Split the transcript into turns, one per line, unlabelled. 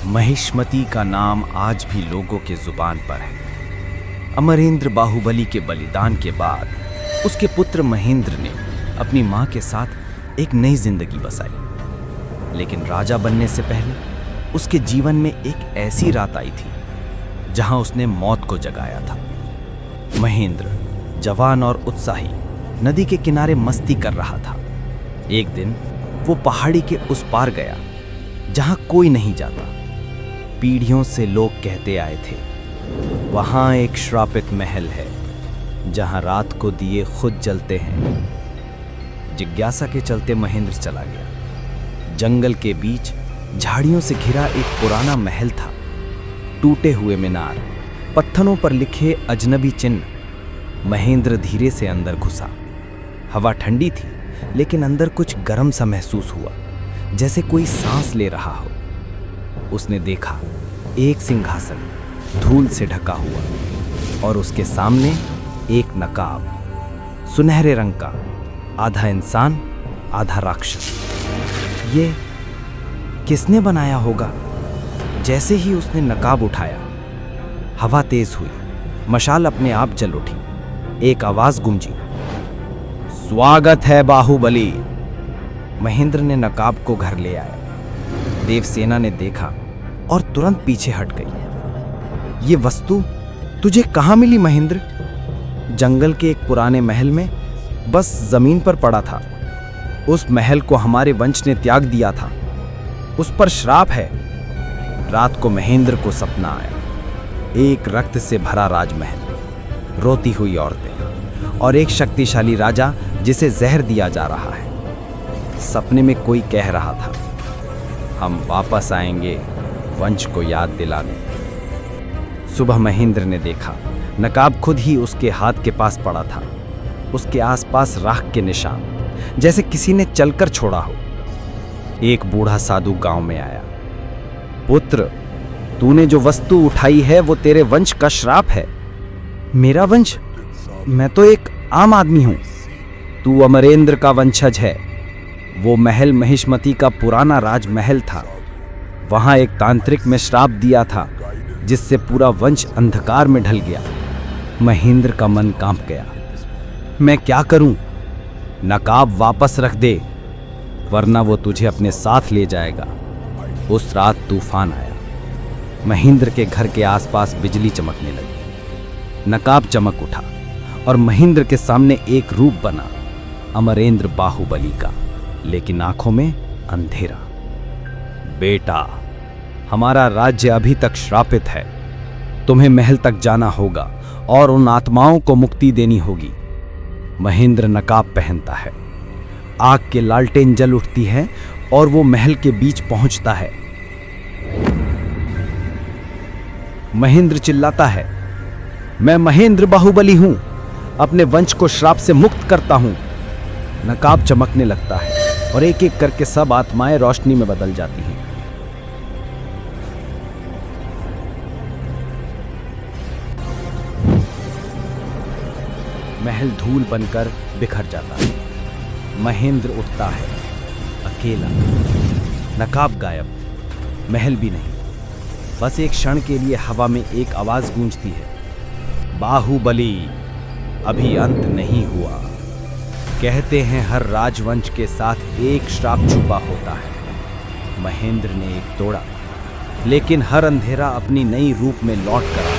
महिष्मती का नाम आज भी लोगों के जुबान पर है। अमरेंद्र बाहुबली के बलिदान के बाद उसके पुत्र महेंद्र ने अपनी मां के साथ एक नई जिंदगी बसाई। लेकिन राजा बनने से पहले उसके जीवन में एक ऐसी रात आई थी जहां उसने मौत को जगाया था। महेंद्र जवान और उत्साही नदी के किनारे मस्ती कर रहा था। एक दिन वो पहाड़ी के उस पार गया जहां कोई नहीं जाता। पीढ़ियों से लोग कहते आए थे, वहां एक श्रापित महल है जहां रात को दिए खुद जलते हैं। जिज्ञासा के चलते महेंद्र चला गया। जंगल के बीच झाड़ियों से घिरा एक पुराना महल था। टूटे हुए मीनार, पत्थरों पर लिखे अजनबी चिन्ह। महेंद्र धीरे से अंदर घुसा। हवा ठंडी थी, लेकिन अंदर कुछ गर्म सा महसूस हुआ, जैसे कोई सांस ले रहा हो। उसने देखा एक सिंहासन धूल से ढका हुआ और उसके सामने एक नकाब, सुनहरे रंग का, आधा इंसान आधा राक्षस। ये किसने बनाया होगा? जैसे ही उसने नकाब उठाया, हवा तेज हुई, मशाल अपने आप जल उठी। एक आवाज गूंजी, स्वागत है बाहुबली। महेंद्र ने नकाब को घर ले आया। देवसेना ने देखा और तुरंत पीछे हट गई। ये वस्तु तुझे कहां मिली महेंद्र? जंगल के एक पुराने महल में, बस जमीन पर पड़ा था। उस महल को हमारे वंश ने त्याग दिया था। उस पर श्राप है। रात को महेंद्र को सपना आया। एक रक्त से भरा राजमहल, रोती हुई औरतें और एक शक्तिशाली राजा जिसे जहर दिया जा रहा है। सपने में कोई कह रहा था, हम वापस आएंगे वंश को याद दिलाने। सुबह महेंद्र ने देखा नकाब खुद ही उसके हाथ के पास पड़ा था। उसके आसपास राख के निशान, जैसे किसी ने चलकर छोड़ा हो। एक बूढ़ा साधु गांव में आया। पुत्र, तूने जो वस्तु उठाई है वो तेरे वंश का श्राप है। मेरा वंश? मैं तो एक आम आदमी हूं। तू अमरेंद्र का वंशज है। वो महल महिष्मती का पुराना राजमहल था। वहां एक तांत्रिक में श्राप दिया था, जिससे पूरा वंश अंधकार में ढल गया। महेंद्र का मन कांप गया। मैं क्या करूं? नकाब वापस रख दे, वरना वो तुझे अपने साथ ले जाएगा। उस रात तूफान आया। महेंद्र के घर के आसपास बिजली चमकने लगी। नकाब चमक उठा और महेंद्र के सामने एक रूप बना, अमरेंद्र बाहुबली का, लेकिन आंखों में अंधेरा। बेटा, हमारा राज्य अभी तक श्रापित है। तुम्हें महल तक जाना होगा और उन आत्माओं को मुक्ति देनी होगी। महेंद्र नकाब पहनता है। आग के लालटेन जल उठती है और वो महल के बीच पहुंचता है। महेंद्र चिल्लाता है, मैं महेंद्र बाहुबली हूं, अपने वंश को श्राप से मुक्त करता हूं। नकाब चमकने लगता है और एक एक करके सब आत्माएं रोशनी में बदल जाती हैं। महल धूल बनकर बिखर जाता है। महेंद्र उठता है, अकेला। नकाब गायब, महल भी नहीं। बस एक क्षण के लिए हवा में एक आवाज गूंजती है, बाहुबली, अभी अंत नहीं हुआ। कहते हैं हर राजवंश के साथ एक श्राप छुपा होता है। महेंद्र ने एक तोड़ा, लेकिन हर अंधेरा अपनी नई रूप में लौट कर